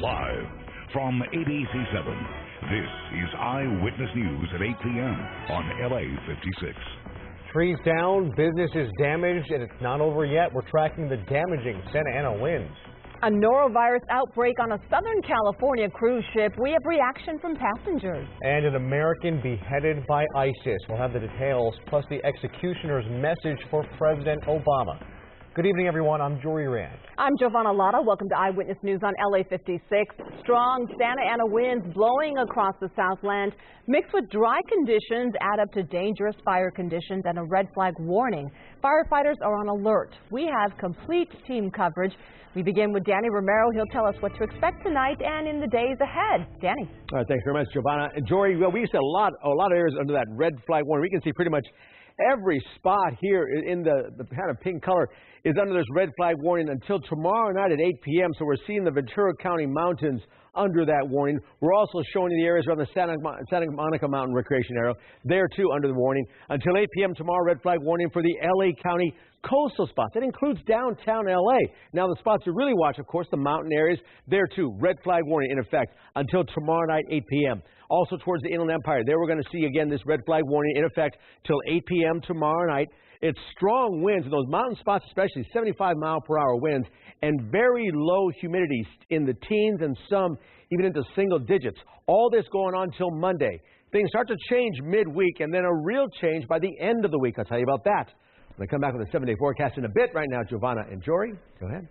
live from ABC7. This is Eyewitness News at 8 p.m. on LA56. Trees down, business is damaged, and it's not over yet. We're tracking the damaging Santa Ana winds. A norovirus outbreak on a Southern California cruise ship. We have reaction from passengers. And an American beheaded by ISIS. We'll have the details, plus the executioner's message for President Obama. Good evening, everyone. I'm Jory Rand. I'm Giovanna Lotta. Welcome to Eyewitness News on LA56. Strong Santa Ana winds blowing across the Southland, mixed with dry conditions, add up to dangerous fire conditions and a red flag warning. Firefighters are on alert. We have complete team coverage. We begin with Danny Romero. He'll tell us what to expect tonight and in the days ahead. Danny. All right, thanks very much, Giovanna. And Jory, well, we see a lot of areas under that red flag warning. We can see pretty much every spot here in the kind of pink color is under this red flag warning until tomorrow night at 8 p.m. So we're seeing the Ventura County mountains under that warning. We're also showing you the areas around the Santa Monica Mountain Recreation Area. There, too, under the warning. Until 8 p.m. tomorrow, red flag warning for the LA County coastal spots. That includes downtown LA. Now, the spots to really watch, of course, the mountain areas. There, too, red flag warning in effect until tomorrow night, 8 p.m. Also towards the Inland Empire. There we're going to see, again, this red flag warning in effect till 8 p.m. tomorrow night. It's strong winds in those mountain spots, especially 75-mile-per-hour winds, and very low humidity in the teens and some even into single digits. All this going on till Monday. Things start to change midweek, and then a real change by the end of the week. I'll tell you about that. I'm going to come back with a 7-day forecast in a bit. Right now, Giovanna and Jory, go ahead.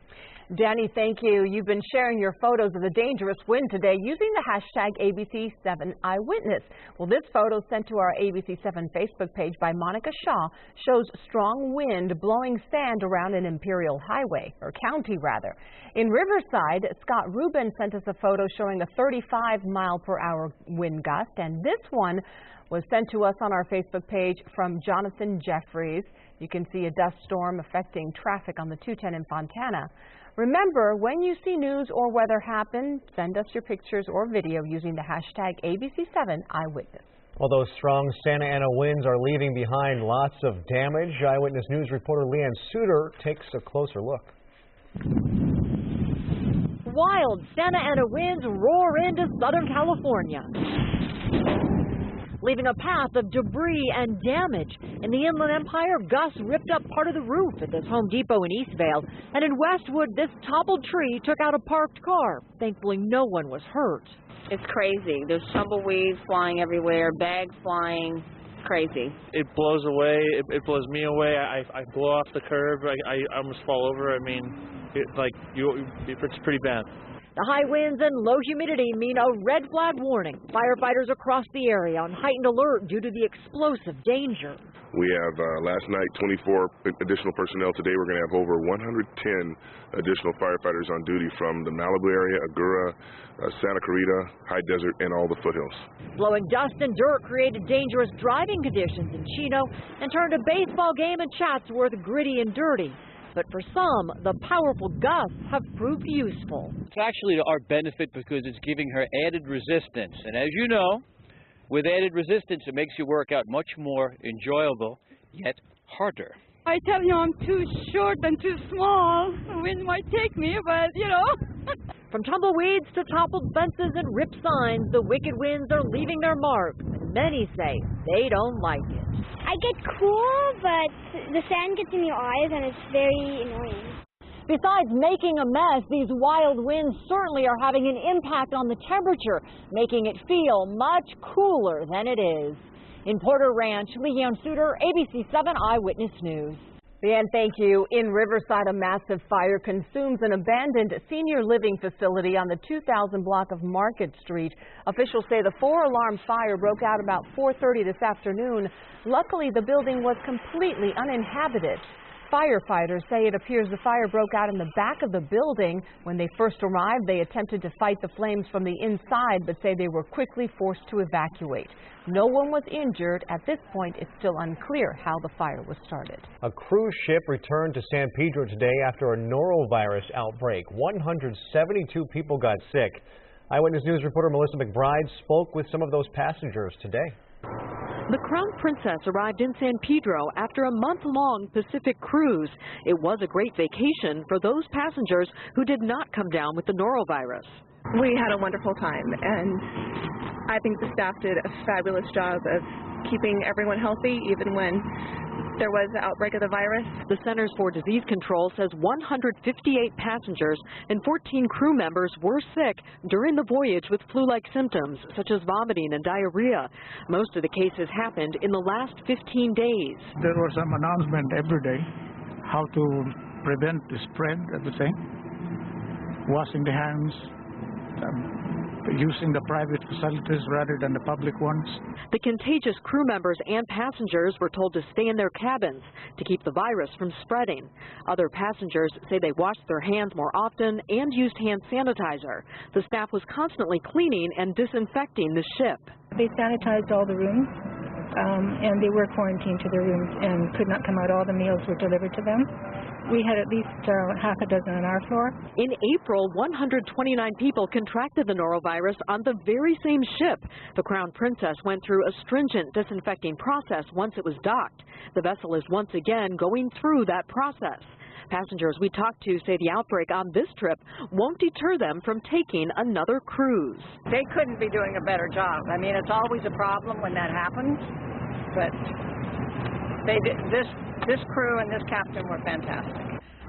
Danny, thank you. You've been sharing your photos of the dangerous wind today using the hashtag ABC7 Eyewitness. Well, this photo sent to our ABC7 Facebook page by Monica Shaw shows strong wind blowing sand around an Imperial Highway, or county rather. In Riverside, Scott Rubin sent us a photo showing a 35-mile-per-hour wind gust, and this one was sent to us on our Facebook page from Jonathan Jeffries. You can see a dust storm affecting traffic on the 210 in Fontana. Remember, when you see news or weather happen, send us your pictures or video using the hashtag ABC7 Eyewitness. Well, those strong Santa Ana winds are leaving behind lots of damage. Eyewitness News reporter Leanne Suter takes a closer look. Wild Santa Ana winds roar into Southern California, leaving a path of debris and damage. In the Inland Empire, gusts ripped up part of the roof at this Home Depot in Eastvale. And in Westwood, this toppled tree took out a parked car. Thankfully, no one was hurt. It's crazy. There's tumbleweeds flying everywhere, bags flying. Crazy. It blows away. It blows me away. I blow off the curb. I almost fall over. I mean, it's pretty bad. The high winds and low humidity mean a red flag warning. Firefighters across the area on heightened alert due to the explosive danger. We have last night 24 additional personnel. Today we're going to have over 110 additional firefighters on duty from the Malibu area, Agoura, Santa Clarita, High Desert, and all the foothills. Blowing dust and dirt created dangerous driving conditions in Chino and turned a baseball game in Chatsworth gritty and dirty. But for some, the powerful gusts have proved useful. It's actually to our benefit because it's giving her added resistance. And as you know, with added resistance, it makes your workout much more enjoyable, yet harder. I tell you, I'm too short and too small. The wind might take me, but, you know. From tumbleweeds to toppled fences and ripped signs, the wicked winds are leaving their mark. Many say they don't like it. I get cool, but the sand gets in your eyes and it's very annoying. Besides making a mess, these wild winds certainly are having an impact on the temperature, making it feel much cooler than it is. In Porter Ranch, Leanne Suter, ABC7 Eyewitness News. Leanne, thank you. In Riverside, a massive fire consumes an abandoned senior living facility on the 2000 block of Market Street. Officials say the 4-alarm fire broke out about 4:30 this afternoon. Luckily, the building was completely uninhabited. Firefighters say it appears the fire broke out in the back of the building. When they first arrived, they attempted to fight the flames from the inside, but say they were quickly forced to evacuate. No one was injured. At this point, it's still unclear how the fire was started. A cruise ship returned to San Pedro today after a norovirus outbreak. 172 people got sick. Eyewitness News reporter Melissa McBride spoke with some of those passengers today. The Crown Princess arrived in San Pedro after a month-long Pacific cruise. It was a great vacation for those passengers who did not come down with the norovirus. We had a wonderful time, and I think the staff did a fabulous job of keeping everyone healthy, even when there was the outbreak of the virus. The Centers for Disease Control says 158 passengers and 14 crew members were sick during the voyage with flu-like symptoms, such as vomiting and diarrhea. Most of the cases happened in the last 15 days. There was some announcement every day how to prevent the spread of the thing, washing the hands, using the private facilities rather than the public ones. The contagious crew members and passengers were told to stay in their cabins to keep the virus from spreading. Other passengers say they washed their hands more often and used hand sanitizer. The staff was constantly cleaning and disinfecting the ship. They sanitized all the rooms, and they were quarantined to their rooms and could not come out. All the meals were delivered to them. We had at least half a dozen on our floor. In April, 129 people contracted the norovirus on the very same ship. The Crown Princess went through a stringent disinfecting process once it was docked. The vessel is once again going through that process. Passengers we talked to say the outbreak on this trip won't deter them from taking another cruise. They couldn't be doing a better job. I mean, it's always a problem when that happens, but they did, this crew and this captain were fantastic.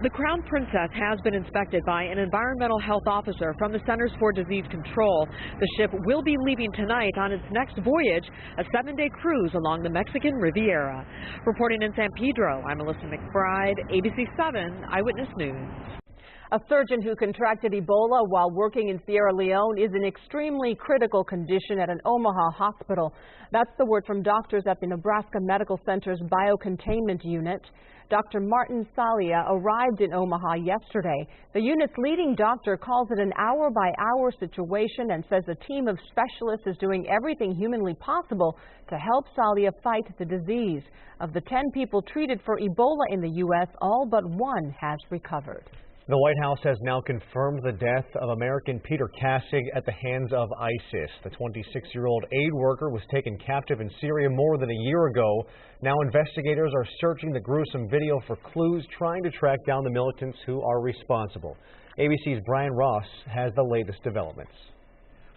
The Crown Princess has been inspected by an environmental health officer from the Centers for Disease Control. The ship will be leaving tonight on its next voyage, a 7-day cruise along the Mexican Riviera. Reporting in San Pedro, I'm Melissa McBride, ABC7 Eyewitness News. A surgeon who contracted Ebola while working in Sierra Leone is in extremely critical condition at an Omaha hospital. That's the word from doctors at the Nebraska Medical Center's biocontainment unit. Dr. Martin Salia arrived in Omaha yesterday. The unit's leading doctor calls it an hour-by-hour situation and says a team of specialists is doing everything humanly possible to help Salia fight the disease. Of the 10 people treated for Ebola in the U.S., all but one has recovered. The White House has now confirmed the death of American Peter Kassig at the hands of ISIS. The 26-year-old aid worker was taken captive in Syria more than a year ago. Now investigators are searching the gruesome video for clues, trying to track down the militants who are responsible. ABC's Brian Ross has the latest developments.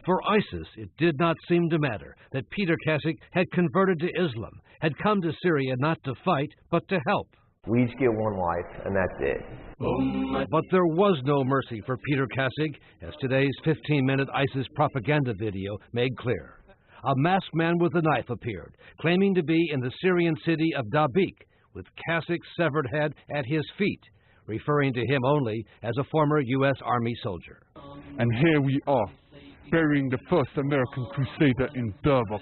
For ISIS, it did not seem to matter that Peter Kassig had converted to Islam, had come to Syria not to fight, but to help. We each get one life, and that's it. But there was no mercy for Peter Kassig, as today's 15-minute ISIS propaganda video made clear. A masked man with a knife appeared, claiming to be in the Syrian city of Dabiq, with Kassig's severed head at his feet, referring to him only as a former U.S. Army soldier. And here we are, burying the first American crusader in Dabiq.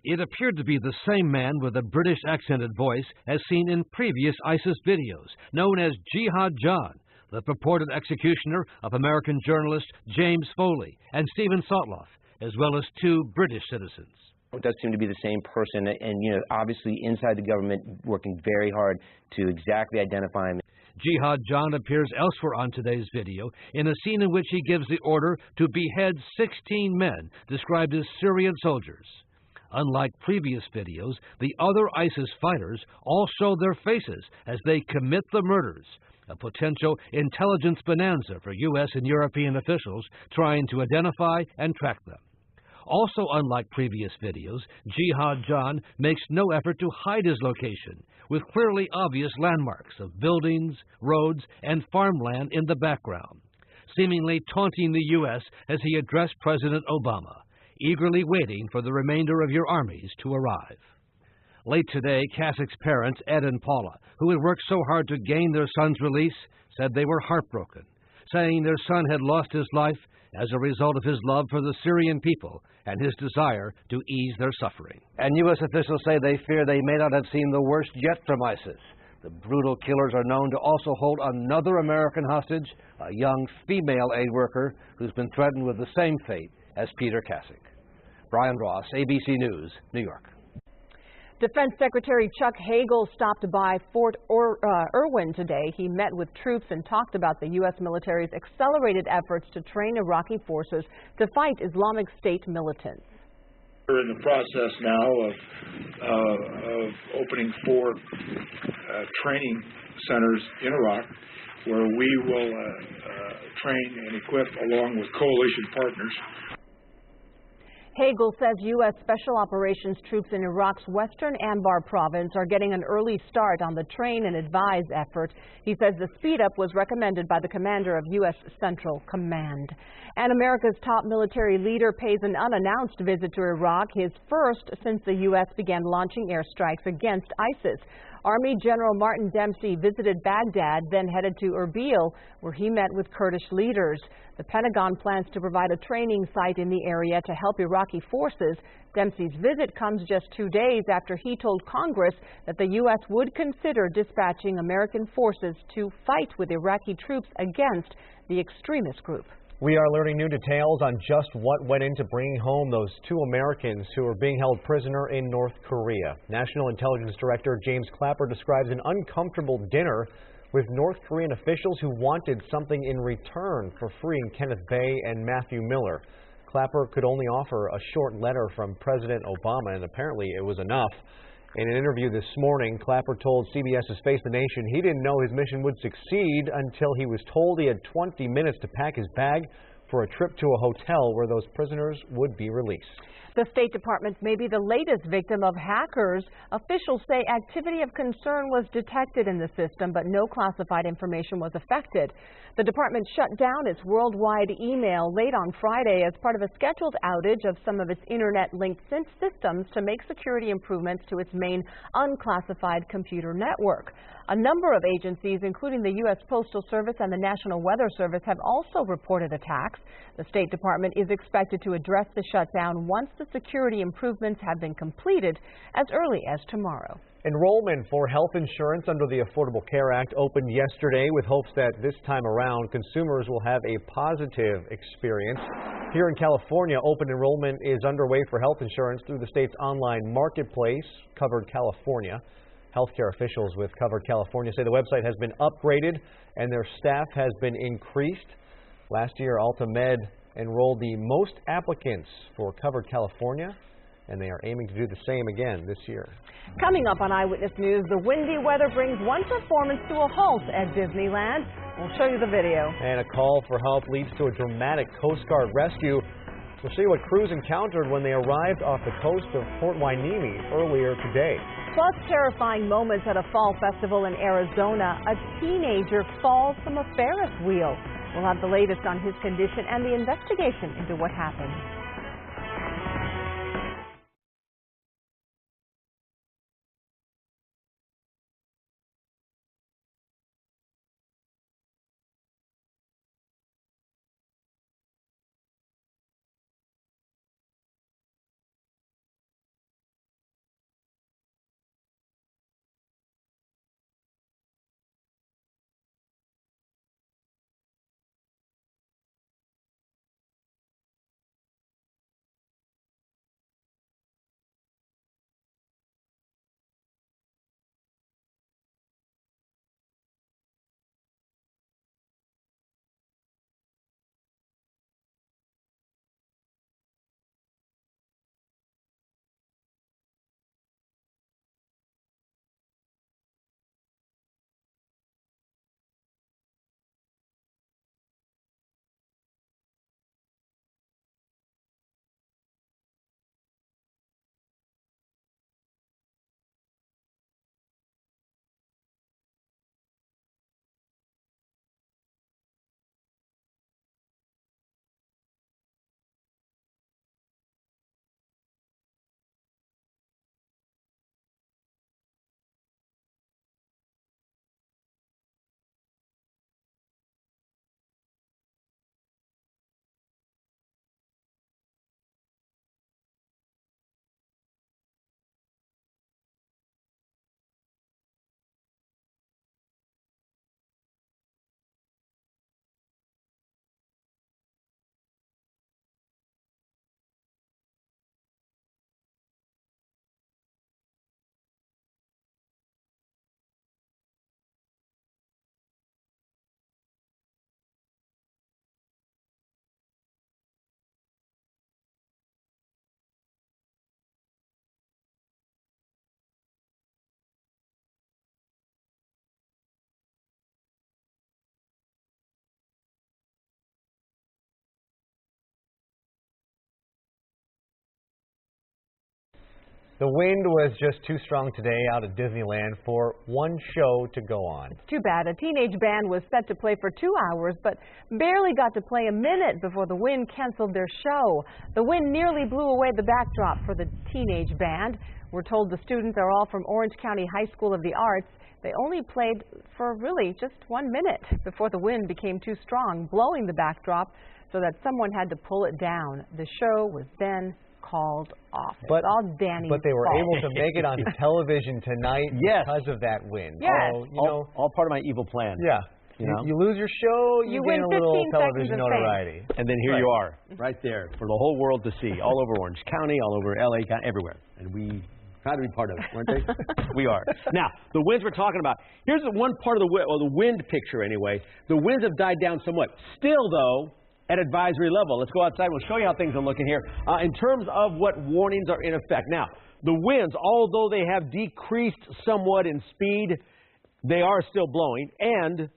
It appeared to be the same man with a British accented voice as seen in previous ISIS videos, known as Jihad John, the purported executioner of American journalists James Foley and Stephen Sotloff, as well as 2 British citizens. It does seem to be the same person, and obviously inside the government working very hard to exactly identify him. Jihad John appears elsewhere on today's video in a scene in which he gives the order to behead 16 men described as Syrian soldiers. Unlike previous videos, the other ISIS fighters all show their faces as they commit the murders, a potential intelligence bonanza for U.S. and European officials trying to identify and track them. Also, unlike previous videos, Jihad John makes no effort to hide his location, with clearly obvious landmarks of buildings, roads, and farmland in the background, seemingly taunting the U.S. as he addressed President Obama, eagerly waiting for the remainder of your armies to arrive. Late today, Kassig's parents, Ed and Paula, who had worked so hard to gain their son's release, said they were heartbroken, saying their son had lost his life as a result of his love for the Syrian people and his desire to ease their suffering. And U.S. officials say they fear they may not have seen the worst yet from ISIS. The brutal killers are known to also hold another American hostage, a young female aid worker who's been threatened with the same fate as Peter Kassig. Brian Ross, ABC News, New York. Defense Secretary Chuck Hagel stopped by Fort Irwin today. He met with troops and talked about the U.S. military's accelerated efforts to train Iraqi forces to fight Islamic State militants. We're in the process now of opening 4 training centers in Iraq. where we will train and equip along with coalition partners. Hagel says U.S. Special Operations troops in Iraq's western Anbar province are getting an early start on the train and advise effort. He says the speed up was recommended by the commander of U.S. Central Command. And America's top military leader pays an unannounced visit to Iraq, his first since the U.S. began launching airstrikes against ISIS. Army General Martin Dempsey visited Baghdad, then headed to Erbil, where he met with Kurdish leaders. The Pentagon plans to provide a training site in the area to help Iraqi forces. Dempsey's visit comes just 2 days after he told Congress that the U.S. would consider dispatching American forces to fight with Iraqi troops against the extremist group. We are learning new details on just what went into bringing home those 2 Americans who are being held prisoner in North Korea. National Intelligence Director James Clapper describes an uncomfortable dinner with North Korean officials who wanted something in return for freeing Kenneth Bae and Matthew Miller. Clapper could only offer a short letter from President Obama, and apparently it was enough. In an interview this morning, Clapper told CBS's Face the Nation he didn't know his mission would succeed until he was told he had 20 minutes to pack his bag for a trip to a hotel where those prisoners would be released. The State Department may be the latest victim of hackers. Officials say activity of concern was detected in the system, but no classified information was affected. The department shut down its worldwide email late on Friday as part of a scheduled outage of some of its internet-linked systems to make security improvements to its main unclassified computer network. A number of agencies, including the U.S. Postal Service and the National Weather Service, have also reported attacks. The State Department is expected to address the shutdown once the security improvements have been completed as early as tomorrow. Enrollment for health insurance under the Affordable Care Act opened yesterday with hopes that this time around consumers will have a positive experience. Here in California, open enrollment is underway for health insurance through the state's online marketplace, Covered California. Healthcare officials with Covered California say the website has been upgraded and their staff has been increased. Last year, AltaMed enrolled the most applicants for Covered California, and they are aiming to do the same again this year. Coming up on Eyewitness News, the windy weather brings one performance to a halt at Disneyland. We'll show you the video. And a call for help leads to a dramatic Coast Guard rescue. We'll see what crews encountered when they arrived off the coast of Port Hueneme earlier today. Plus, terrifying moments at a fall festival in Arizona. A teenager falls from a Ferris wheel. We'll have the latest on his condition and the investigation into what happened. The wind was just too strong today out at Disneyland for one show to go on. It's too bad. A teenage band was set to play for 2 hours, but barely got to play a minute before the wind canceled their show. The wind nearly blew away the backdrop for the teenage band. We're told the students are all from Orange County High School of the Arts. They only played for really just 1 minute before the wind became too strong, blowing the backdrop so that someone had to pull it down. The show was then called off. But they were fault. able to make it on television tonight because of that wind. Yes. So, all part of my evil plan. Yeah. You lose your show, you gain win a little 15 television seconds of notoriety. And then here you are, right there, for the whole world to see, all over Orange County, all over LA, everywhere. And we try to be part of it, weren't they? We are. Now, the winds we're talking about. Here's the one part of the wind picture anyway. The winds have died down somewhat. Still, though, at advisory level. Let's go outside. We'll show you how things are looking here in terms of what warnings are in effect. Now, the winds, although they have decreased somewhat in speed, they are still blowing, and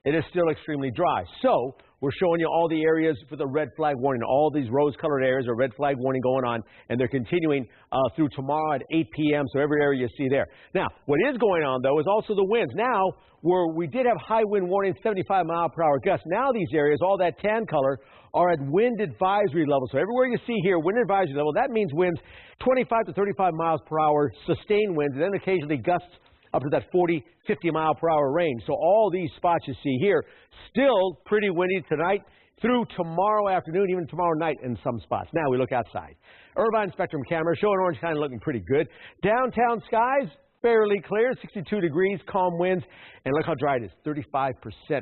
it is still extremely dry. So we're showing you all the areas for the red flag warning. All these rose-colored areas are red flag warning going on, and they're continuing through tomorrow at 8 p.m., so every area you see there. Now, what is going on, though, is also the winds. Now, where we did have high wind warning, 75-mile-per-hour gusts, now these areas, all that tan color, are at wind advisory level. So everywhere you see here, wind advisory level, that means winds 25 to 35 miles per hour, sustained winds, and then occasionally gusts up to that 40, 50-mile-per-hour range. So all these spots you see here, still pretty windy tonight through tomorrow afternoon, even tomorrow night in some spots. Now we look outside. Irvine Spectrum camera showing Orange County looking pretty good. Downtown skies, fairly clear, 62 degrees, calm winds, and look how dry it is, 35%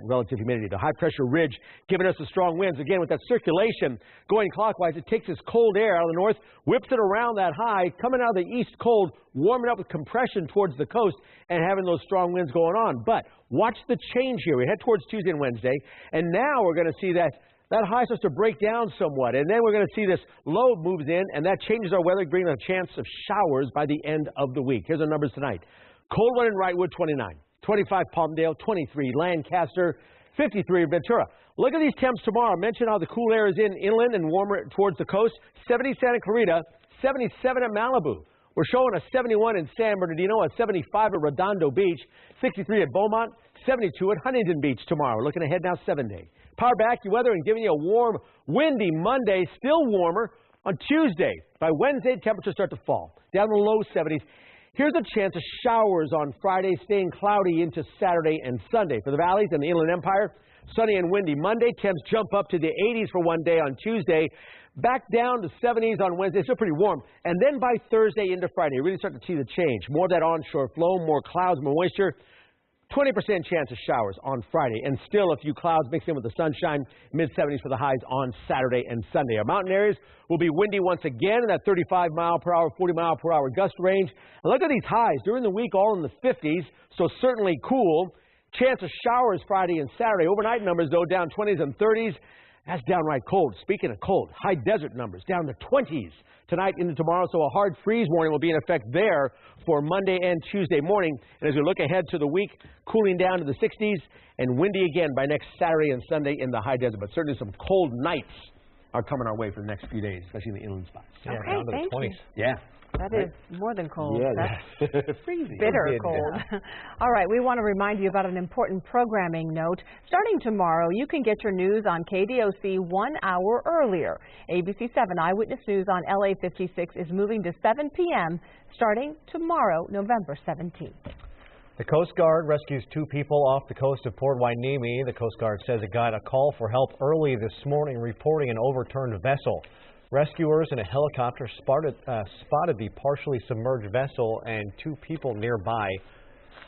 relative humidity. The high-pressure ridge giving us the strong winds. Again, with that circulation going clockwise, it takes this cold air out of the north, whips it around that high, coming out of the east cold, warming up with compression towards the coast, and having those strong winds going on. But watch the change here. We head towards Tuesday and Wednesday, and now we're going to see that high starts to break down somewhat, and then we're going to see this low moves in, and that changes our weather, bringing a chance of showers by the end of the week. Here's our numbers tonight. Cold one in Wrightwood, 29. 25 Palmdale, 23 Lancaster, 53 Ventura. Look at these temps tomorrow. I mentioned how the cool air is inland and warmer towards the coast. 70 Santa Clarita, 77 at Malibu. We're showing a 71 in San Bernardino, a 75 at Redondo Beach, 63 at Beaumont, 72 at Huntington Beach tomorrow. We're looking ahead now 7-day. Power back your weather and giving you a warm, windy Monday, still warmer on Tuesday. By Wednesday, temperatures start to fall, down to the low 70s. Here's a chance of showers on Friday, staying cloudy into Saturday and Sunday. For the valleys and the Inland Empire, sunny and windy Monday. Temps jump up to the 80s for one day on Tuesday. Back down to 70s on Wednesday. Still pretty warm. And then by Thursday into Friday, you really start to see the change. More of that onshore flow, more clouds, more moisture. 20% chance of showers on Friday, and still a few clouds mixed in with the sunshine, mid-70s for the highs on Saturday and Sunday. Our mountain areas will be windy once again in that 35-mile-per-hour, 40-mile-per-hour gust range. And look at these highs. During the week, all in the 50s, so certainly cool. Chance of showers Friday and Saturday. Overnight numbers, though, down 20s and 30s. That's downright cold. Speaking of cold, high desert numbers down to 20s tonight into tomorrow. So a hard freeze warning will be in effect there for Monday and Tuesday morning. And as we look ahead to the week, cooling down to the 60s and windy again by next Saturday and Sunday in the high desert. But certainly some cold nights are coming our way for the next few days, especially in the inland spots. Yeah, down to the 20s. Yeah. That is more than cold. Yeah, that's freezing. Bitter cold. All right, we want to remind you about an important programming note. Starting tomorrow, you can get your news on KDOC 1 hour earlier. ABC7 Eyewitness News on LA56 is moving to 7 p.m. starting tomorrow, November 17th. The Coast Guard rescues 2 people off the coast of Port Hueneme. The Coast Guard says it got a call for help early this morning reporting an overturned vessel. Rescuers in a helicopter spotted the partially submerged vessel and 2 people nearby.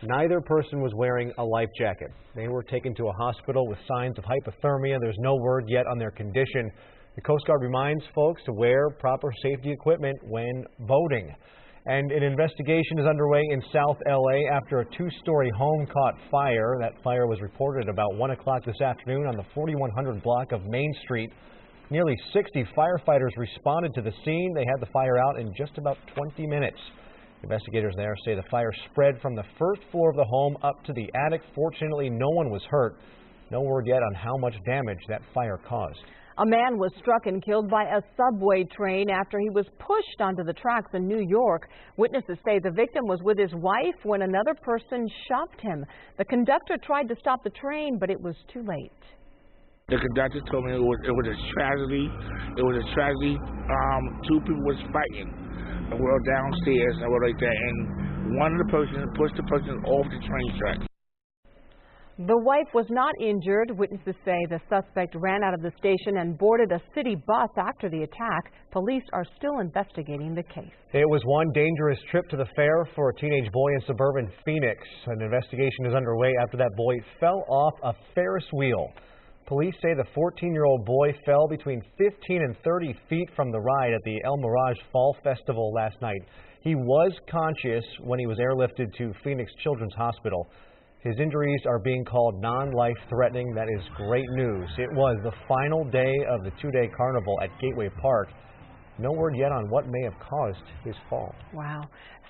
Neither person was wearing a life jacket. They were taken to a hospital with signs of hypothermia. There's no word yet on their condition. The Coast Guard reminds folks to wear proper safety equipment when boating. And an investigation is underway in South LA after a 2-story home caught fire. That fire was reported about 1 o'clock this afternoon on the 4100 block of Main Street. Nearly 60 firefighters responded to the scene. They had the fire out in just about 20 minutes. Investigators there say the fire spread from the first floor of the home up to the attic. Fortunately, no one was hurt. No word yet on how much damage that fire caused. A man was struck and killed by a subway train after he was pushed onto the tracks in New York. Witnesses say the victim was with his wife when another person shoved him. The conductor tried to stop the train, but it was too late. The conductor told me it was a tragedy. It was a tragedy. Two people was fighting. And we were downstairs and we were like that. And one of the persons pushed the person off the train track. The wife was not injured. Witnesses say the suspect ran out of the station and boarded a city bus after the attack. Police are still investigating the case. It was one dangerous trip to the fair for a teenage boy in suburban Phoenix. An investigation is underway after that boy fell off a Ferris wheel. Police say the 14-year-old boy fell between 15 and 30 feet from the ride at the El Mirage Fall Festival last night. He was conscious when he was airlifted to Phoenix Children's Hospital. His injuries are being called non-life-threatening. That is great news. It was the final day of the two-day carnival at Gateway Park. No word yet on what may have caused his fall. Wow.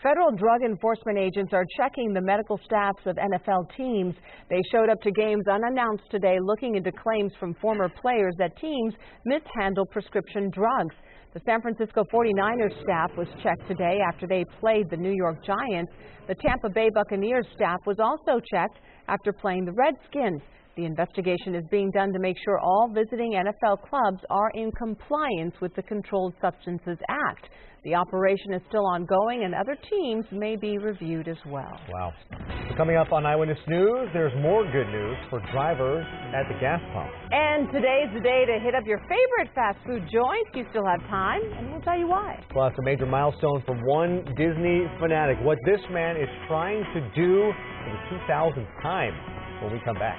Federal drug enforcement agents are checking the medical staffs of NFL teams. They showed up to games unannounced today looking into claims from former players that teams mishandle prescription drugs. The San Francisco 49ers staff was checked today after they played the New York Giants. The Tampa Bay Buccaneers staff was also checked after playing the Redskins. The investigation is being done to make sure all visiting NFL clubs are in compliance with the Controlled Substances Act. The operation is still ongoing and other teams may be reviewed as well. Wow. Coming up on Eyewitness News, there's more good news for drivers at the gas pump. And today's the day to hit up your favorite fast food joints. You still have time, and we'll tell you why. Plus, a major milestone for one Disney fanatic. What this man is trying to do for the 2000th time when we come back.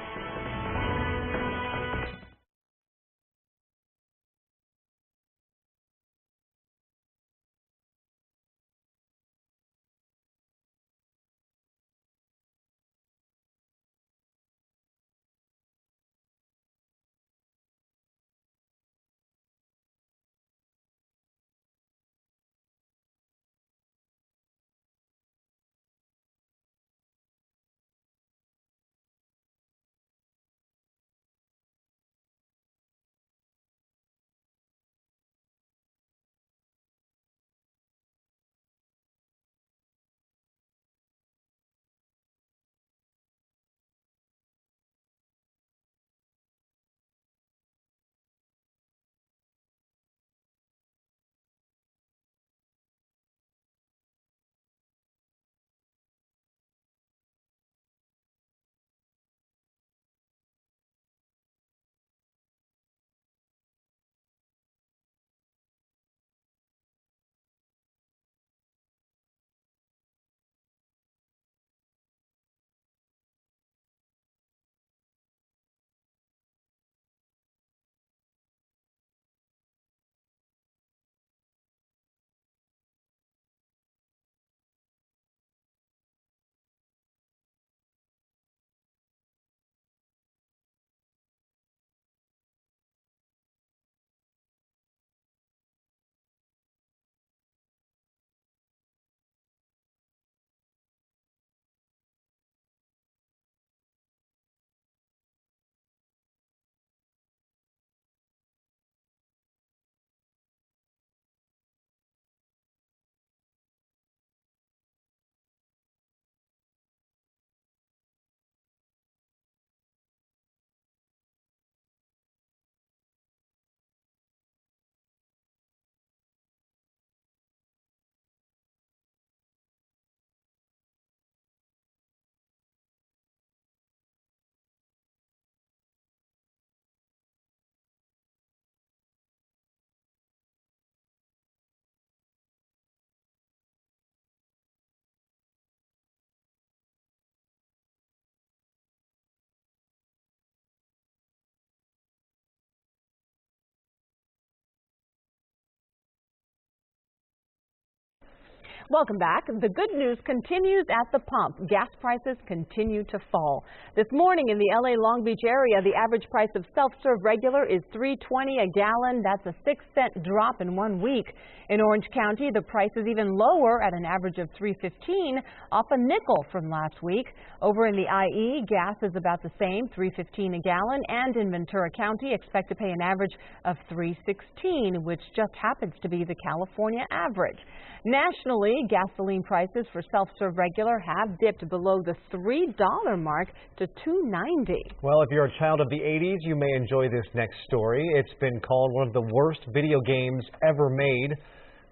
Welcome back. The good news continues at the pump. Gas prices continue to fall. This morning in the LA Long Beach area, the average price of self-serve regular is $3.20 a gallon. That's a 6-cent drop in 1 week. In Orange County, the price is even lower at an average of $3.15, off a nickel from last week. Over in the IE, gas is about the same, $3.15 a gallon, and in Ventura County, expect to pay an average of $3.16, which just happens to be the California average. Nationally, gasoline prices for self-serve regular have dipped below the $3 mark to $2.90. Well, if you're a child of the 80s, you may enjoy this next story. It's been called one of the worst video games ever made,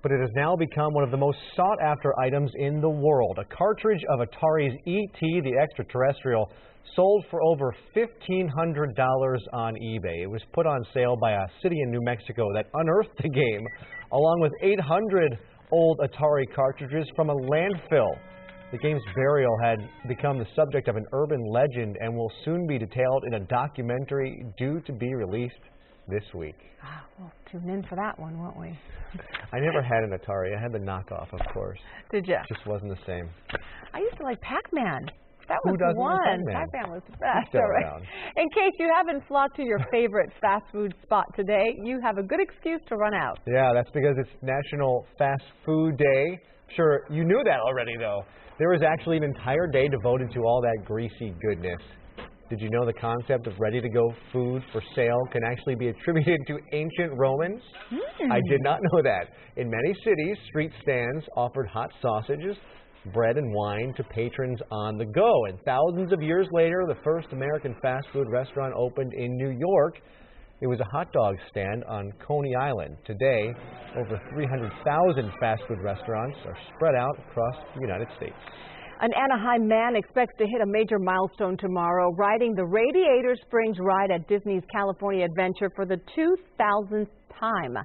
but it has now become one of the most sought-after items in the world. A cartridge of Atari's E.T. the Extraterrestrial sold for over $1,500 on eBay. It was put on sale by a city in New Mexico that unearthed the game, along with 800 old Atari cartridges from a landfill. The game's burial had become the subject of an urban legend and will soon be detailed in a documentary due to be released this week. We'll tune in for that one, won't we? I never had an Atari. I had the knockoff, of course. Did you? It just wasn't the same. I used to like Pac-Man. That was Who doesn't one. like Pac-Man? Pac-Man was the best. Still All right. around. In case you haven't flocked to your favorite fast food spot today, you have a good excuse to run out. Yeah, that's because it's National Fast Food Day. Sure, you knew that already, though. There is actually an entire day devoted to all that greasy goodness. Did you know the concept of ready-to-go food for sale can actually be attributed to ancient Romans? I did not know that. In many cities, street stands offered hot sausages, bread and wine to patrons on the go. And thousands of years later, the first American fast food restaurant opened in New York. It was a hot dog stand on Coney Island. Today, over 300,000 fast food restaurants are spread out across the United States. An Anaheim man expects to hit a major milestone tomorrow, riding the Radiator Springs ride at Disney's California Adventure for the 2000th time.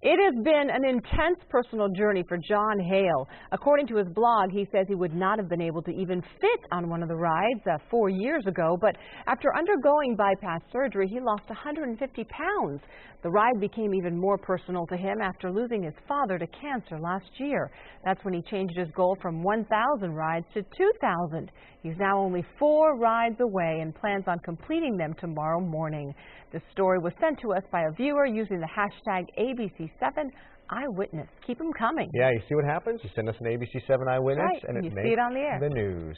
It has been an intense personal journey for John Hale. According to his blog, he says he would not have been able to even fit on one of the rides 4 years ago, but after undergoing bypass surgery, he lost 150 pounds. The ride became even more personal to him after losing his father to cancer last year. That's when he changed his goal from 1,000 rides to 2,000. He's now only 4 rides away and plans on completing them tomorrow morning. This story was sent to us by a viewer using the hashtag ABC7 Eyewitness. Keep them coming. Yeah, you see what happens? You send us an ABC7 Eyewitness, right, and you makes see it on the air. The news.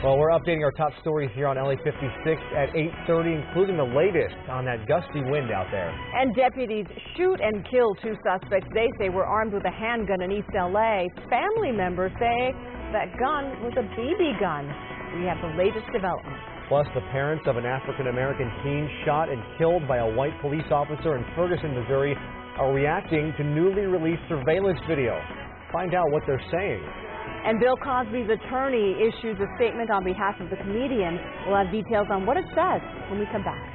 Well, we're updating our top stories here on LA56 at 8:30, including the latest on that gusty wind out there. And deputies shoot and kill 2 suspects they say were armed with a handgun in East LA. Family members say that gun was a BB gun. We have the latest developments. Plus, the parents of an African-American teen shot and killed by a white police officer in Ferguson, Missouri, are reacting to newly released surveillance video. Find out what they're saying. And Bill Cosby's attorney issues a statement on behalf of the comedian. We'll have details on what it says when we come back.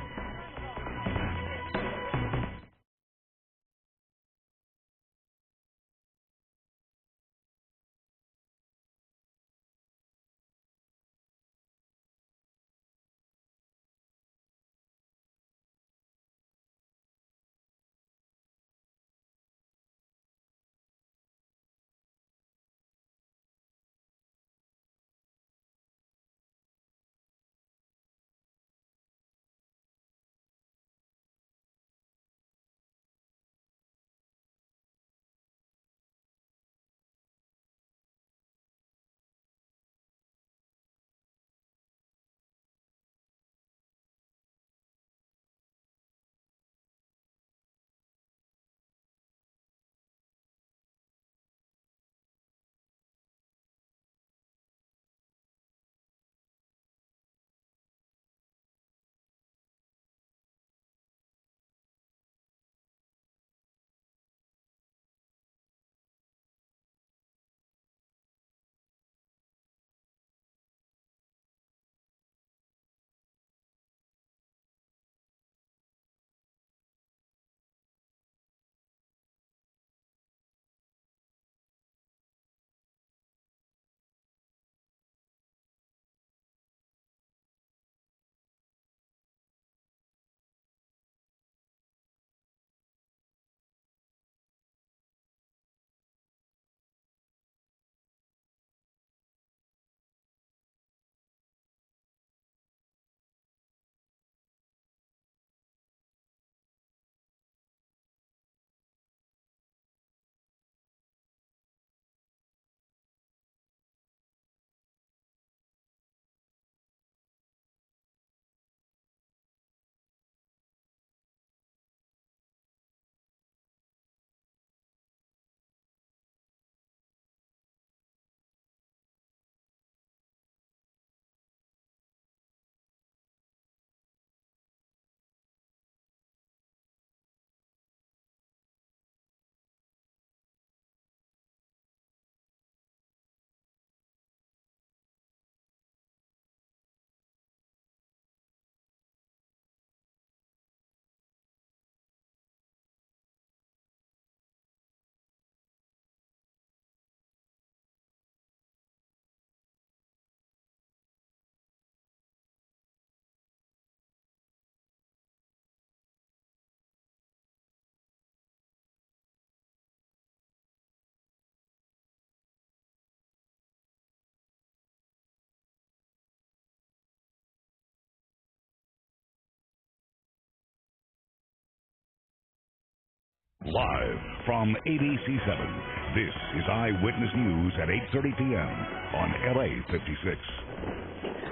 Live from ABC7, this is Eyewitness News at 8:30 p.m. on LA56.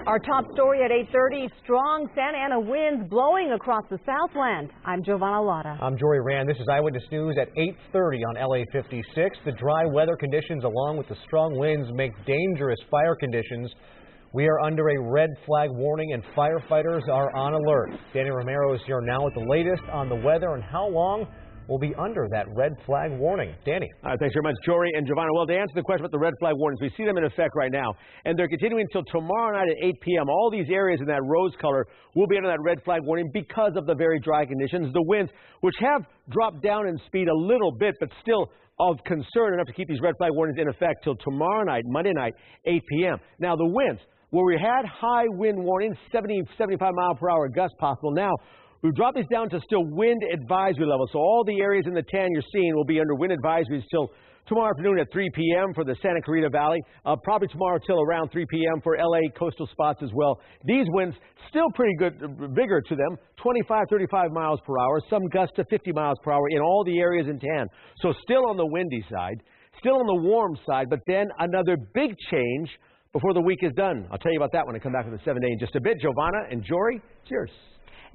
Our top story at 8:30, strong Santa Ana winds blowing across the Southland. I'm Giovanna Lotta. I'm Jory Rand. This is Eyewitness News at 8:30 on LA56. The dry weather conditions along with the strong winds make dangerous fire conditions. We are under a red flag warning and firefighters are on alert. Danny Romero is here now with the latest on the weather and how long we'll be under that red flag warning. Danny. All right, thanks very much, Jory and Giovanna. Well, to answer the question about the red flag warnings, we see them in effect right now, and they're continuing until tomorrow night at 8 p.m. All these areas in that rose color will be under that red flag warning because of the very dry conditions. The winds, which have dropped down in speed a little bit, but still of concern enough to keep these red flag warnings in effect till tomorrow night, Monday night, 8 p.m. Now, the winds, where we had high wind warnings, 70, 75 mile per hour gusts possible, now we've dropped these down to still wind advisory level. So all the areas in the tan you're seeing will be under wind advisories till tomorrow afternoon at 3 p.m. for the Santa Clarita Valley. Probably tomorrow till around 3 p.m. for LA coastal spots as well. These winds still pretty good, bigger to them, 25, 35 miles per hour. Some gusts to 50 miles per hour in all the areas in tan. So still on the windy side, still on the warm side, but then another big change before the week is done. I'll tell you about that when I come back with the 7 day in just a bit. Giovanna and Jory, cheers.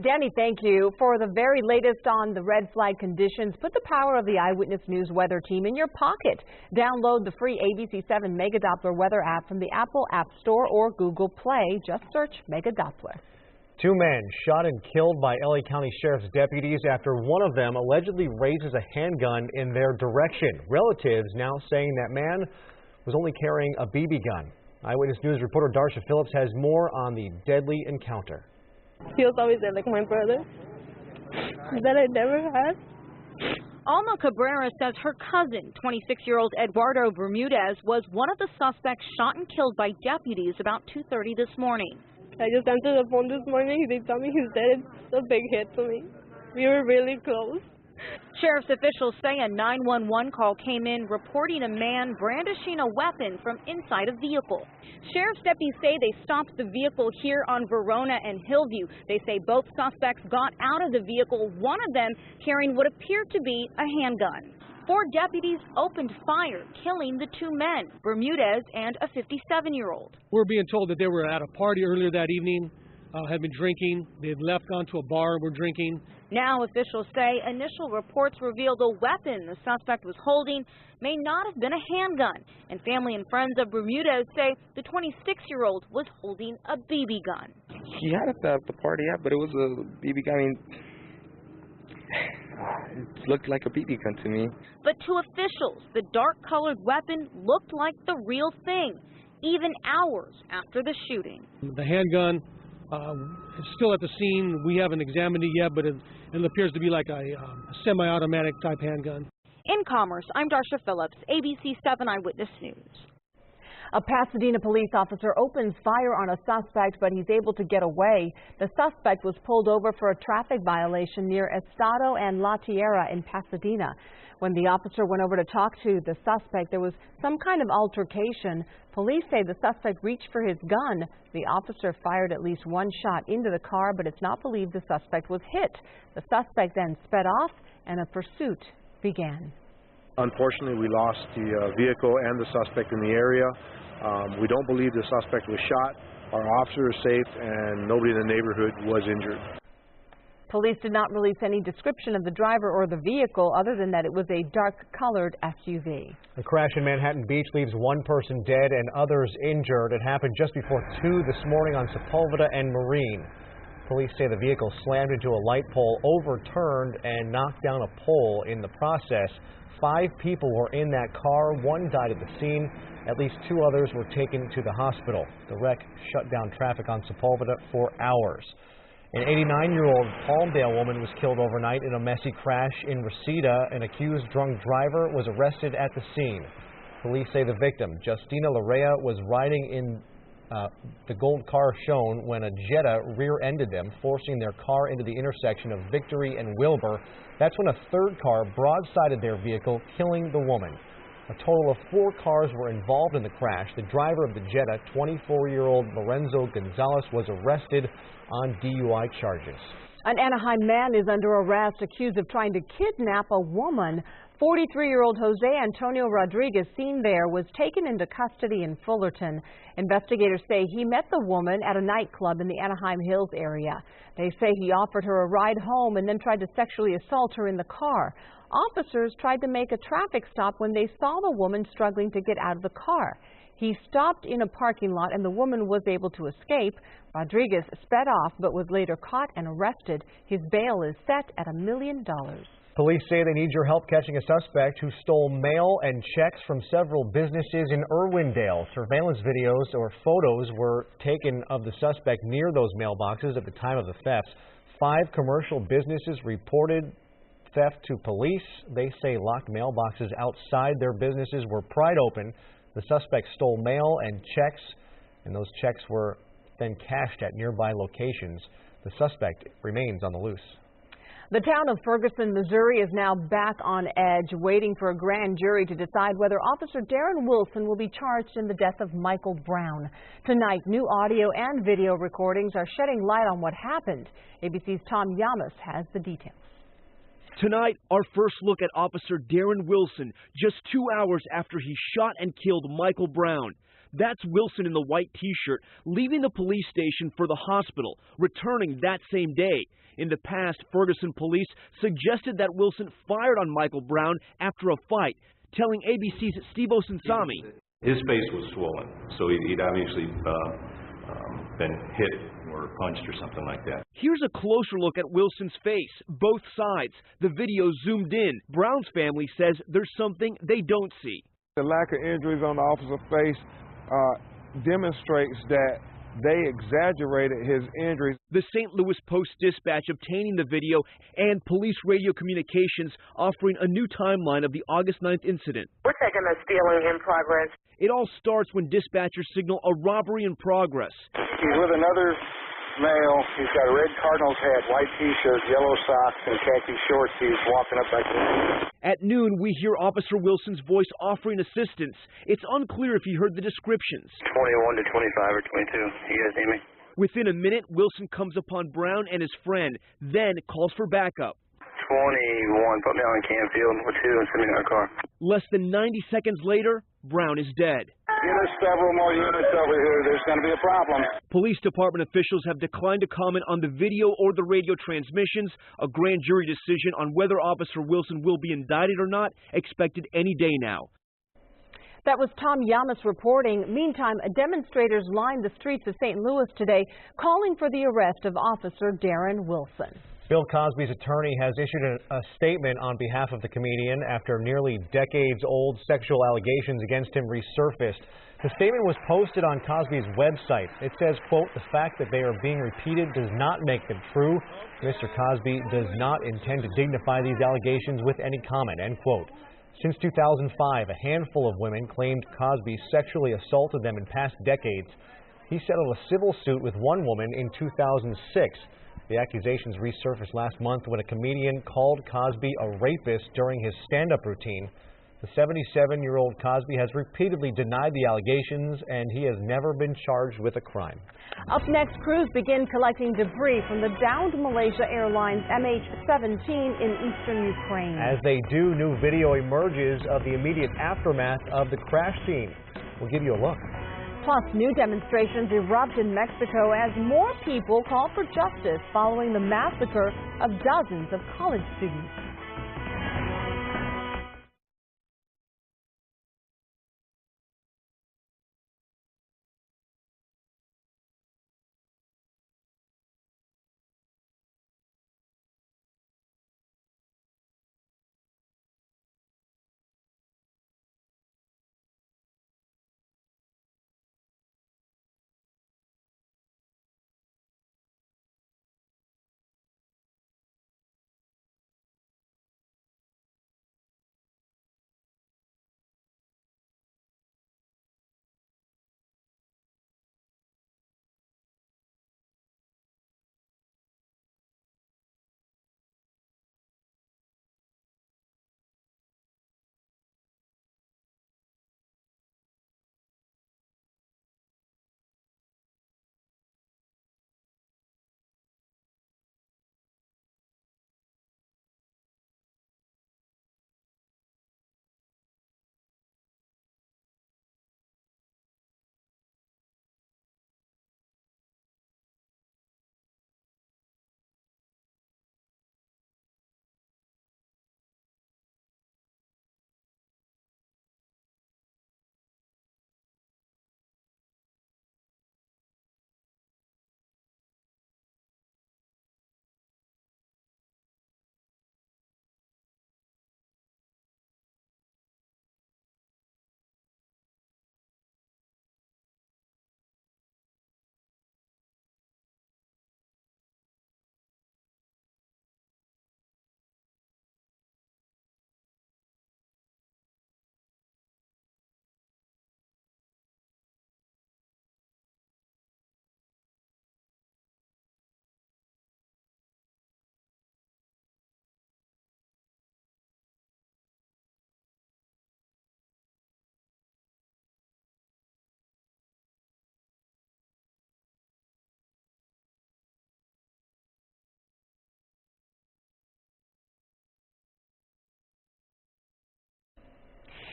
Danny, thank you. For the very latest on the red flag conditions, put the power of the Eyewitness News weather team in your pocket. Download the free ABC7 Mega Doppler weather app from the Apple App Store or Google Play. Just search Mega Doppler. 2 men shot and killed by LA County Sheriff's deputies after one of them allegedly raises a handgun in their direction. Relatives now saying that man was only carrying a BB gun. Eyewitness News reporter Darsha Phillips has more on the deadly encounter. He was always there like my brother that I never had. Alma Cabrera says her cousin, 26-year-old Eduardo Bermudez, was one of the suspects shot and killed by deputies about 2:30 this morning. I just answered the phone this morning. They told me he's dead. It's a big hit to me. We were really close. Sheriff's officials say a 911 call came in reporting a man brandishing a weapon from inside a vehicle. Sheriff's deputies say they stopped the vehicle here on Verona and Hillview. They say both suspects got out of the vehicle, one of them carrying what appeared to be a handgun. 4 deputies opened fire, killing the 2 men, Bermudez and a 57-year-old. We're being told that they were at a party earlier that evening, had been drinking. They had left, gone to a bar and were drinking. Now officials say initial reports reveal the weapon the suspect was holding may not have been a handgun. And family and friends of Bermudez say the 26-year-old was holding a BB gun. He had it at the party, yeah, but it was a BB gun. I mean, it looked like a BB gun to me. But to officials, the dark-colored weapon looked like the real thing, even hours after the shooting. The handgun is still at the scene. We haven't examined it yet, but it appears to be like a semi-automatic type handgun. In Commerce, I'm Darsha Phillips, ABC7 Eyewitness News. A Pasadena police officer opens fire on a suspect, but he's able to get away. The suspect was pulled over for a traffic violation near Estado and La Tierra in Pasadena. When the officer went over to talk to the suspect, there was some kind of altercation. Police say the suspect reached for his gun. The officer fired at least 1 shot into the car, but it's not believed the suspect was hit. The suspect then sped off, and a pursuit began. Unfortunately, we lost the vehicle and the suspect in the area. We don't believe the suspect was shot. Our officer is safe, and nobody in the neighborhood was injured. Police did not release any description of the driver or the vehicle other than that it was a dark-colored SUV. The crash in Manhattan Beach leaves 1 person dead and others injured. It happened just before 2 this morning on Sepulveda and Marine. Police say the vehicle slammed into a light pole, overturned, and knocked down a pole in the process. 5 people were in that car. 1 died at the scene. At least 2 others were taken to the hospital. The wreck shut down traffic on Sepulveda for hours. An 89-year-old Palmdale woman was killed overnight in a messy crash in Reseda. An accused drunk driver was arrested at the scene. Police say the victim, Justina Larrea, was riding in the gold car shown when a Jetta rear-ended them, forcing their car into the intersection of Victory and Wilbur. That's when a 3rd car broadsided their vehicle, killing the woman. A total of 4 cars were involved in the crash. The driver of the Jetta, 24-year-old Lorenzo Gonzalez, was arrested on DUI charges. An Anaheim man is under arrest accused of trying to kidnap a woman. 43-year-old Jose Antonio Rodriguez, seen there, was taken into custody in Fullerton. Investigators say he met the woman at a nightclub in the Anaheim Hills area. They say he offered her a ride home and then tried to sexually assault her in the car. Officers tried to make a traffic stop when they saw the woman struggling to get out of the car. He stopped in a parking lot and the woman was able to escape. Rodriguez sped off but was later caught and arrested. His bail is set at $1 million. Police say they need your help catching a suspect who stole mail and checks from several businesses in Irwindale. Surveillance videos or photos were taken of the suspect near those mailboxes at the time of the theft. 5 commercial businesses reported theft to police. They say locked mailboxes outside their businesses were pried open. The suspect stole mail and checks, and those checks were then cashed at nearby locations. The suspect remains on the loose. The town of Ferguson, Missouri is now back on edge, waiting for a grand jury to decide whether Officer Darren Wilson will be charged in the death of Michael Brown. Tonight, new audio and video recordings are shedding light on what happened. ABC's Tom Yamas has the details. Tonight, our first look at Officer Darren Wilson, just 2 hours after he shot and killed Michael Brown. That's Wilson in the white T-shirt, leaving the police station for the hospital, returning that same day. In the past, Ferguson police suggested that Wilson fired on Michael Brown after a fight, telling ABC's Steve Osunsami. His face was swollen, so he'd obviously been hit or punched or something like that. Here's a closer look at Wilson's face, both sides. The video zoomed in. Brown's family says there's something they don't see. The lack of injuries on the officer's face demonstrates that they exaggerated his injuries. The St. Louis Post-Dispatch obtaining the video and police radio communications offering a new timeline of the August 9th incident. We're taking a stealing in progress. It all starts when dispatchers signal a robbery in progress. He's with another male. He's got a red Cardinals hat, white T-shirt, yellow socks, and khaki shorts. He's walking up back there. At noon, we hear Officer Wilson's voice offering assistance. It's unclear if he heard the descriptions. 21 to 25 or 22. You guys need me? Within a minute, Wilson comes upon Brown and his friend, then calls for backup. 21, put me on Canfield with 2 and send me in our car. Less than 90 seconds later, Brown is dead. Get us several more units over here. There's going to be a problem. Police department officials have declined to comment on the video or the radio transmissions. A grand jury decision on whether Officer Wilson will be indicted or not expected any day now. That was Tom Yamas reporting. Meantime, demonstrators lined the streets of St. Louis today calling for the arrest of Officer Darren Wilson. Bill Cosby's attorney has issued a statement on behalf of the comedian after nearly decades-old sexual allegations against him resurfaced. The statement was posted on Cosby's website. It says, quote, "The fact that they are being repeated does not make them true. Mr. Cosby does not intend to dignify these allegations with any comment," end quote. Since 2005, a handful of women claimed Cosby sexually assaulted them in past decades. He settled a civil suit with one woman in 2006. The accusations resurfaced last month when a comedian called Cosby a rapist during his stand-up routine. The 77-year-old Cosby has repeatedly denied the allegations, and he has never been charged with a crime. Up next, crews begin collecting debris from the downed Malaysia Airlines MH17 in eastern Ukraine. As they do, new video emerges of the immediate aftermath of the crash scene. We'll give you a look. Plus, new demonstrations erupt in Mexico as more people call for justice following the massacre of dozens of college students.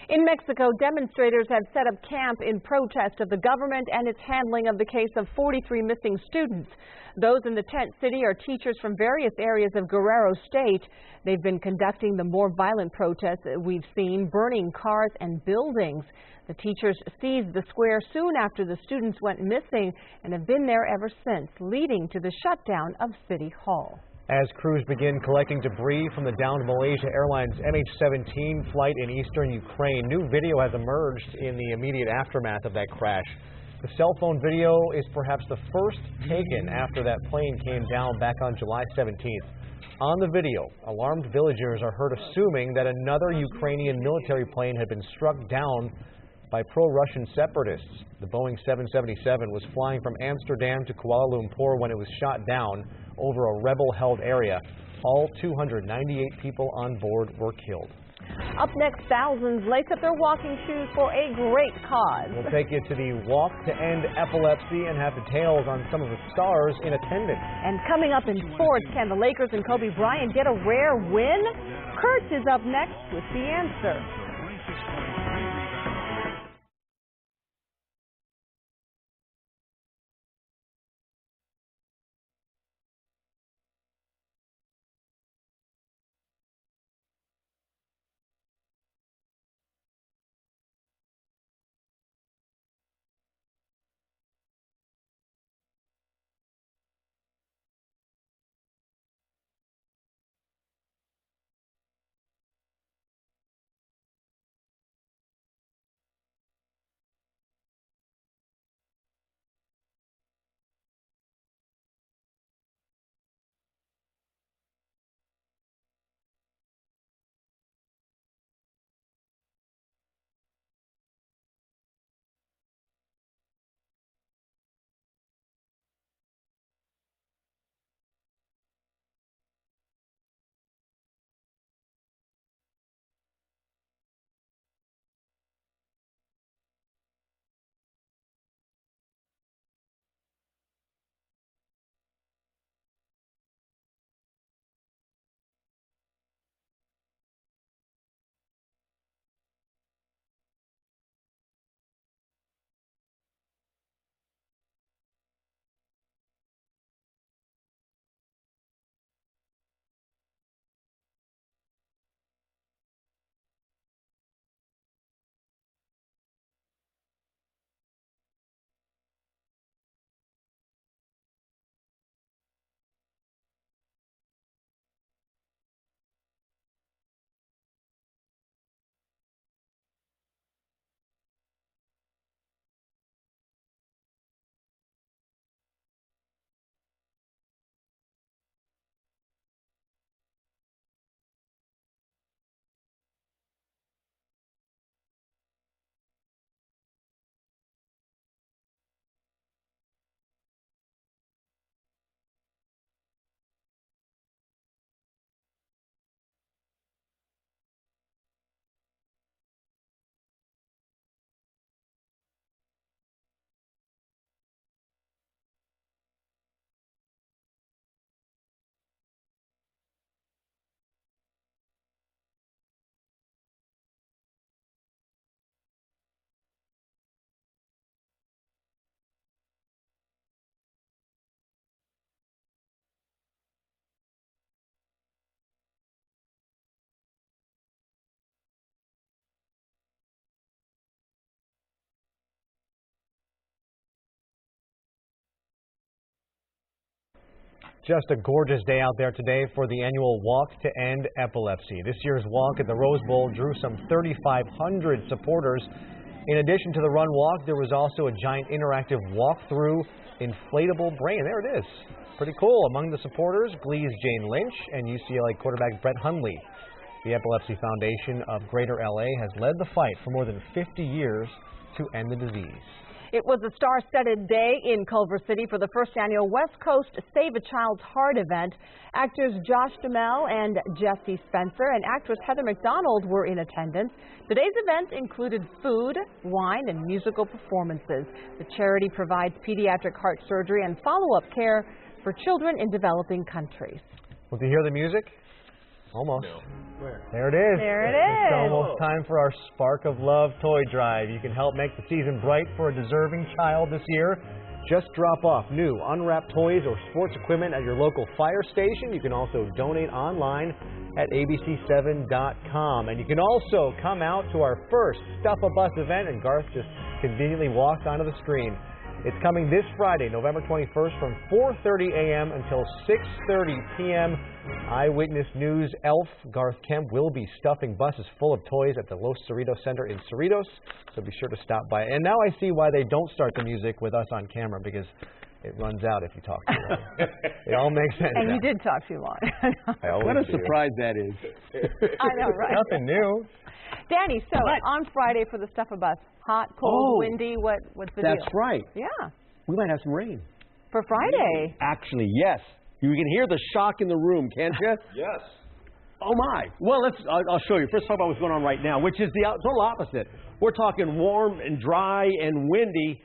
In Mexico, demonstrators have set up camp in protest of the government and its handling of the case of 43 missing students. Those in the tent city are teachers from various areas of Guerrero State. They've been conducting the more violent protests that we've seen, burning cars and buildings. The teachers seized the square soon after the students went missing and have been there ever since, leading to the shutdown of City Hall. As crews begin collecting debris from the downed Malaysia Airlines MH17 flight in eastern Ukraine, new video has emerged in the immediate aftermath of that crash. The cell phone video is perhaps the first taken after that plane came down back on July 17th. On the video, alarmed villagers are heard assuming that another Ukrainian military plane had been struck down by pro-Russian separatists. The Boeing 777 was flying from Amsterdam to Kuala Lumpur when it was shot down over a rebel-held area. All 298 people on board were killed. Up next, thousands lace up their walking shoes for a great cause. We'll take you to the Walk to End Epilepsy and have details on some of the stars in attendance. And coming up in sports, can the Lakers and Kobe Bryant get a rare win? Kurtz is up next with the answer. Just a gorgeous day out there today for the annual Walk to End Epilepsy. This year's walk at the Rose Bowl drew some 3,500 supporters. In addition to the run walk, there was also a giant interactive walk-through inflatable brain. There it is. Pretty cool. Among the supporters, Glee's Jane Lynch and UCLA quarterback Brett Hundley. The Epilepsy Foundation of Greater LA has led the fight for more than 50 years to end the disease. It was a star-studded day in Culver City for the first annual West Coast Save a Child's Heart event. Actors Josh Duhamel and Jesse Spencer and actress Heather McDonald were in attendance. Today's event included food, wine, and musical performances. The charity provides pediatric heart surgery and follow-up care for children in developing countries. Well, to hear the music, Almost. No. Where? There it is. There it It's is. almost time for our Spark of Love toy drive. You can help make the season bright for a deserving child this year. Just drop off new unwrapped toys or sports equipment at your local fire station. You can also donate online at ABC7.com. And you can also come out to our first Stuff a Bus event, and Garth just conveniently walked onto the screen. It's coming this Friday, November 21st, from 4:30 a.m. until 6:30 p.m. Eyewitness News elf Garth Kemp will be stuffing buses full of toys at the Los Cerritos Center in Cerritos, so be sure to stop by. And now I see why they don't start the music with us on camera, because it runs out if you talk too long. It all makes sense. And now. you did talk too long. What a surprise that is. I know, right? Nothing new. Danny, so on Friday for the Stuff a Bus, hot, cold, windy, what's the deal? That's right. Yeah. We might have some rain. For Friday? Actually, yes. You can hear the shock in the room, can't you? Yes. Oh, my. Well, I'll show you. First, talk about what's going on right now, which is the total opposite. We're talking warm and dry and windy.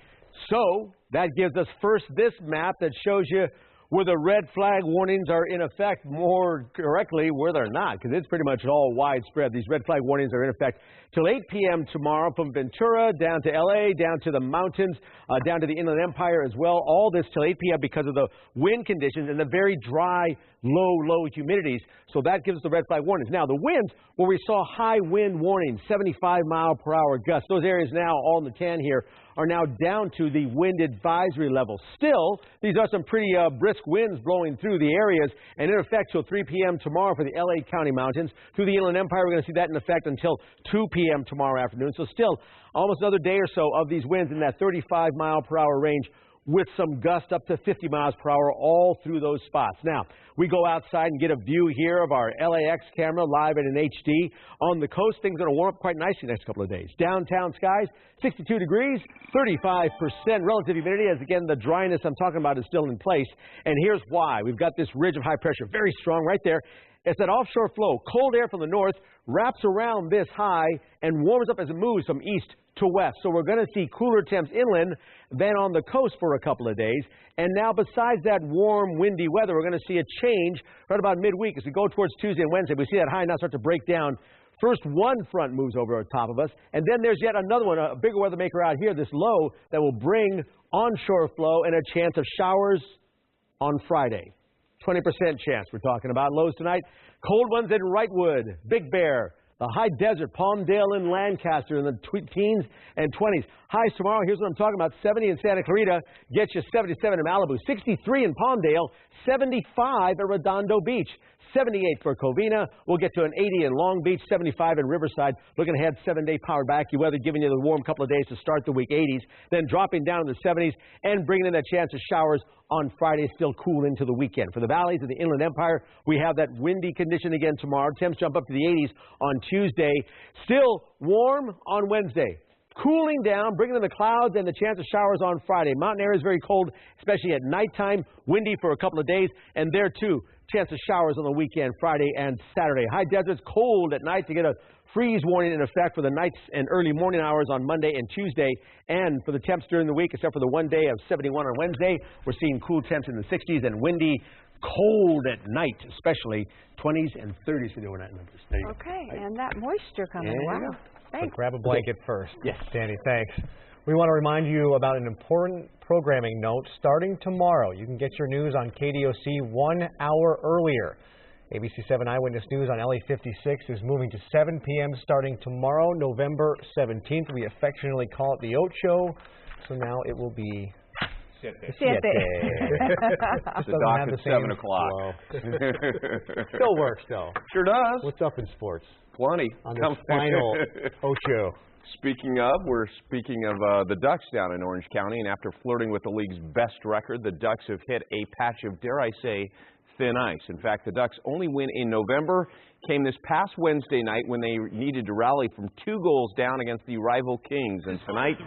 So that gives us first this map that shows you where the red flag warnings are in effect, more correctly, where they're not, because it's pretty much all widespread. These red flag warnings are in effect till 8 p.m. tomorrow, from Ventura down to L.A., down to the mountains, down to the Inland Empire as well. All this till 8 p.m. because of the wind conditions and the very dry, low humidities. So that gives us the red flag warnings. Now, the winds, where we saw high wind warnings, 75-mile-per-hour gusts, those areas now, all in the tan here, are now down to the wind advisory level. Still, these are some pretty brisk winds blowing through the areas, and in effect till 3 p.m. tomorrow for the L.A. County mountains. Through the Inland Empire, we're going to see that in effect until 2 p.m. tomorrow afternoon. So still, almost another day or so of these winds in that 35-mile-per-hour range, with some gusts up to 50 miles per hour all through those spots. Now, we go outside and get a view here of our LAX camera live at an HD. On the coast, things are going to warm up quite nicely the next couple of days. Downtown skies, 62 degrees, 35% relative humidity, as again, the dryness I'm talking about is still in place. And here's why. We've got this ridge of high pressure, very strong right there. It's that offshore flow. Cold air from the north wraps around this high and warms up as it moves from east to west. So we're going to see cooler temps inland than on the coast for a couple of days. And now, besides that warm, windy weather, we're going to see a change right about midweek. As we go towards Tuesday and Wednesday, we see that high now start to break down. First, one front moves over on top of us, and then there's yet another one, a bigger weather maker out here, this low, that will bring onshore flow and a chance of showers on Friday. 20% chance we're talking about. Lows tonight, cold ones in Wrightwood, Big Bear, the High Desert, Palmdale and Lancaster in the teens and 20s. Highs tomorrow, here's what I'm talking about. 70 in Santa Clarita, gets you 77 in Malibu. 63 in Palmdale, 75 at Redondo Beach. 78 for Covina. We'll get to an 80 in Long Beach, 75 in Riverside. Looking ahead, 7-day power back. You weather giving you the warm couple of days to start the week, 80s. Then dropping down to the 70s and bringing in that chance of showers on Friday, still cool into the weekend. For the valleys of the Inland Empire, we have that windy condition again tomorrow. Temps jump up to the 80s on Tuesday. Still warm on Wednesday. Cooling down, bringing in the clouds and the chance of showers on Friday. Mountain area is very cold, especially at nighttime. Windy for a couple of days. And there, too, chance of showers on the weekend, Friday and Saturday. High deserts, cold at night to get a freeze warning in effect for the nights and early morning hours on Monday and Tuesday. And for the temps during the week, except for the one day of 71 on Wednesday, we're seeing cool temps in the 60s and windy, cold at night, especially 20s and 30s for the overnight numbers. There you go. Okay, and that moisture coming. Wow. Thanks. But grab a blanket first. Yes. Danny, thanks. We want to remind you about an important programming note. Starting tomorrow, you can get your news on KDOC 1 hour earlier. ABC7 Eyewitness News on LA56 is moving to 7 p.m. starting tomorrow, November 17th. We affectionately call it the Ocho, so now it will be Siete. The dock at 7 o'clock. Still works, though. Sure does. What's up in sports? Plenty. On this final Ocho. Speaking of the Ducks down in Orange County, and after flirting with the league's best record, the Ducks have hit a patch of, dare I say, thin ice. In fact, the Ducks' only win in November came this past Wednesday night when they needed to rally from 2 goals down against the rival Kings. And tonight,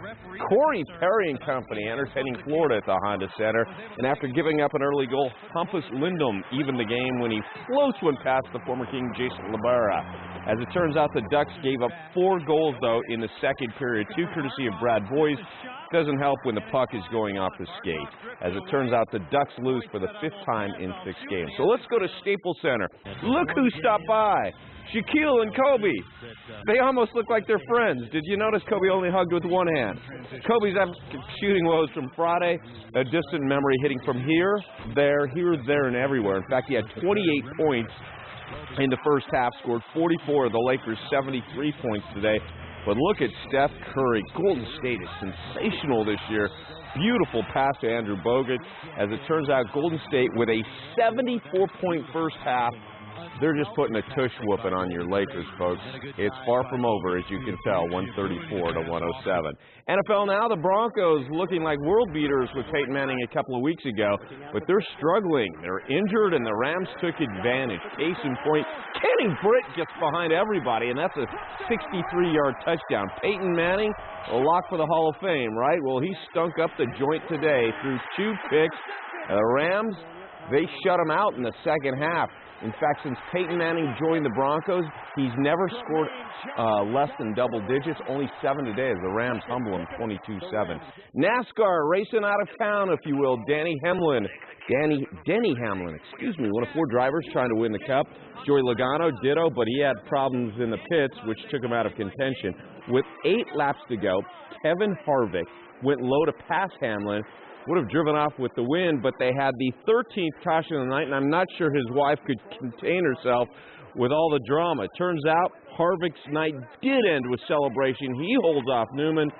Corey Perry and company entertaining Florida at the Honda Center. And after giving up an early goal, Hampus Lindholm evened the game when he floats one past the former King Jason Libera. As it turns out, the Ducks gave up 4 goals, though, in the second period, 2 courtesy of Brad Boyes. doesn't help when the puck is going off the skate. As it turns out, the Ducks lose for the 5th time in 6 games. So let's go to Staples Center. Look who stopped by. Shaquille and Kobe. They almost look like they're friends. Did you notice Kobe only hugged with one hand? Kobe's shooting woes from Friday, a distant memory, hitting from here, there, and everywhere. In fact, he had 28 points in the first half, scored 44. The Lakers 73 points today. But look at Steph Curry. Golden State is sensational this year. Beautiful pass to Andrew Bogut. As it turns out, Golden State with a 74-point first half. They're just putting a tush whooping on your Lakers, folks. It's far from over, as you can tell, 134 to 107. NFL now, the Broncos looking like world beaters with Peyton Manning a couple of weeks ago, but they're struggling. They're injured, and the Rams took advantage. Case in point, Kenny Britt gets behind everybody, and that's a 63-yard touchdown. Peyton Manning, a lock for the Hall of Fame, right? Well, he stunk up the joint today through 2 picks. The Rams, they shut him out in the second half. In fact, since Peyton Manning joined the Broncos, he's never scored less than double digits, only 7 today as the Rams humble him 22-7. NASCAR racing out of town, if you will. Denny Hamlin, one of 4 drivers trying to win the Cup. Joey Logano, ditto, but he had problems in the pits, which took him out of contention. With 8 laps to go, Kevin Harvick went low to pass Hamlin. Would have driven off with the win, but they had the 13th caution of the night, and I'm not sure his wife could contain herself with all the drama. Turns out Harvick's night did end with celebration. He holds off Newman,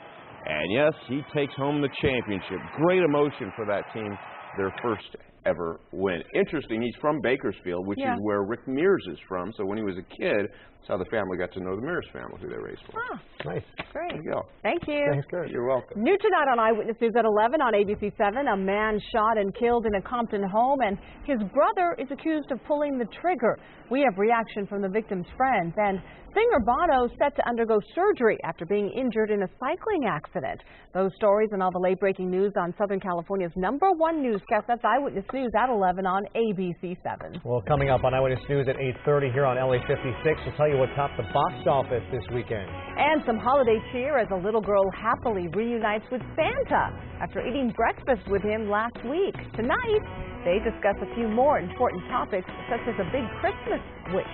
and yes, he takes home the championship. Great emotion for that team, their first ever win. Interesting, he's from Bakersfield, which is where Rick Mears is from, so when he was a kid, that's how the family got to know the Mears family, who they raised for. Oh, nice. Great. There you go. Thank you. Thanks, good. You're welcome. New tonight on Eyewitness News at 11 on ABC7, a man shot and killed in a Compton home, and his brother is accused of pulling the trigger. We have reaction from the victim's friends, and singer Bono set to undergo surgery after being injured in a cycling accident. Those stories and all the late-breaking news on Southern California's #1 newscast. That's Eyewitness News at 11 on ABC7. Well, coming up on Eyewitness News at 8:30 here on LA56, we'll tell you what topped the box office this weekend. And some holiday cheer as a little girl happily reunites with Santa after eating breakfast with him last week. Tonight, they discuss a few more important topics, such as a big Christmas wish.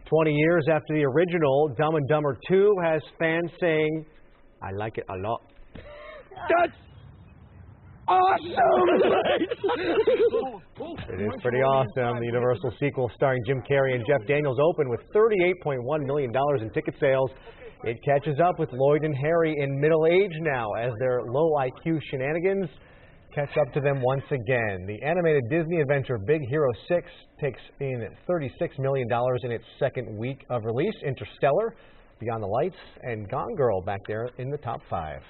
20 years after the original, Dumb and Dumber 2 has fans saying, I like it a lot. That's awesome! It is pretty awesome. The Universal sequel starring Jim Carrey and Jeff Daniels opened with $38.1 million in ticket sales. It catches up with Lloyd and Harry in middle age now as their low IQ shenanigans catch up to them once again. The animated Disney adventure Big Hero 6 takes in $36 million in its second week of release. Interstellar, Beyond the Lights, and Gone Girl back there in the top 5.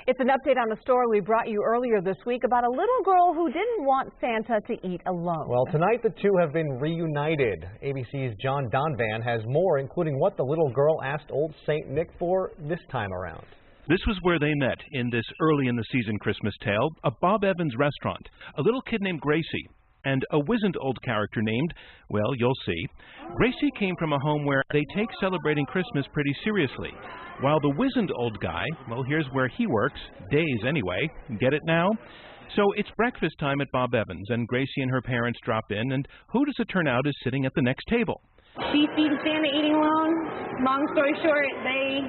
It's an update on the story we brought you earlier this week about a little girl who didn't want Santa to eat alone. Well, tonight the two have been reunited. ABC's John Donvan has more, including what the little girl asked old Saint Nick for this time around. This was where they met in this early-in-the-season Christmas tale, a Bob Evans restaurant, a little kid named Gracie, and a wizened old character named, well, you'll see. Gracie came from a home where they take celebrating Christmas pretty seriously, while the wizened old guy, well, here's where he works, days anyway, get it now? So it's breakfast time at Bob Evans, and Gracie and her parents drop in, and who does it turn out is sitting at the next table? She sees Santa eating alone. Long story short, they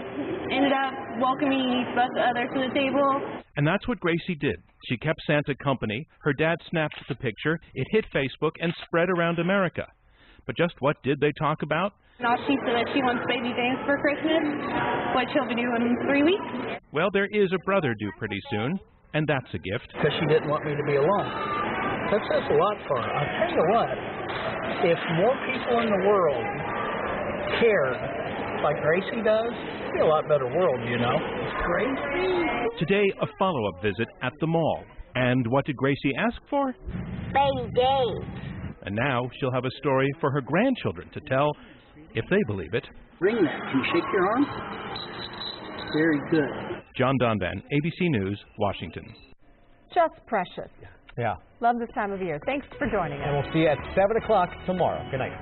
ended up welcoming each other to the table. And that's what Gracie did. She kept Santa company. Her dad snapped the picture. It hit Facebook and spread around America. But just what did they talk about? Now she said that she wants baby James for Christmas, which he'll be doing in 3 weeks. Well, there is a brother due pretty soon, and that's a gift. Because she didn't want me to be alone. That says a lot for her. I'll tell you what, if more people in the world cared like Gracie does, it'd be a lot better world, you know. Gracie? Today, a follow-up visit at the mall. And what did Gracie ask for? Baby James. And now she'll have a story for her grandchildren to tell, if they believe it. Ring that. Can you shake your arm? Very good. John Donvan, ABC News, Washington. Just precious. Yeah. Love this time of year. Thanks for joining us. And we'll see you at 7 o'clock tomorrow. Good night.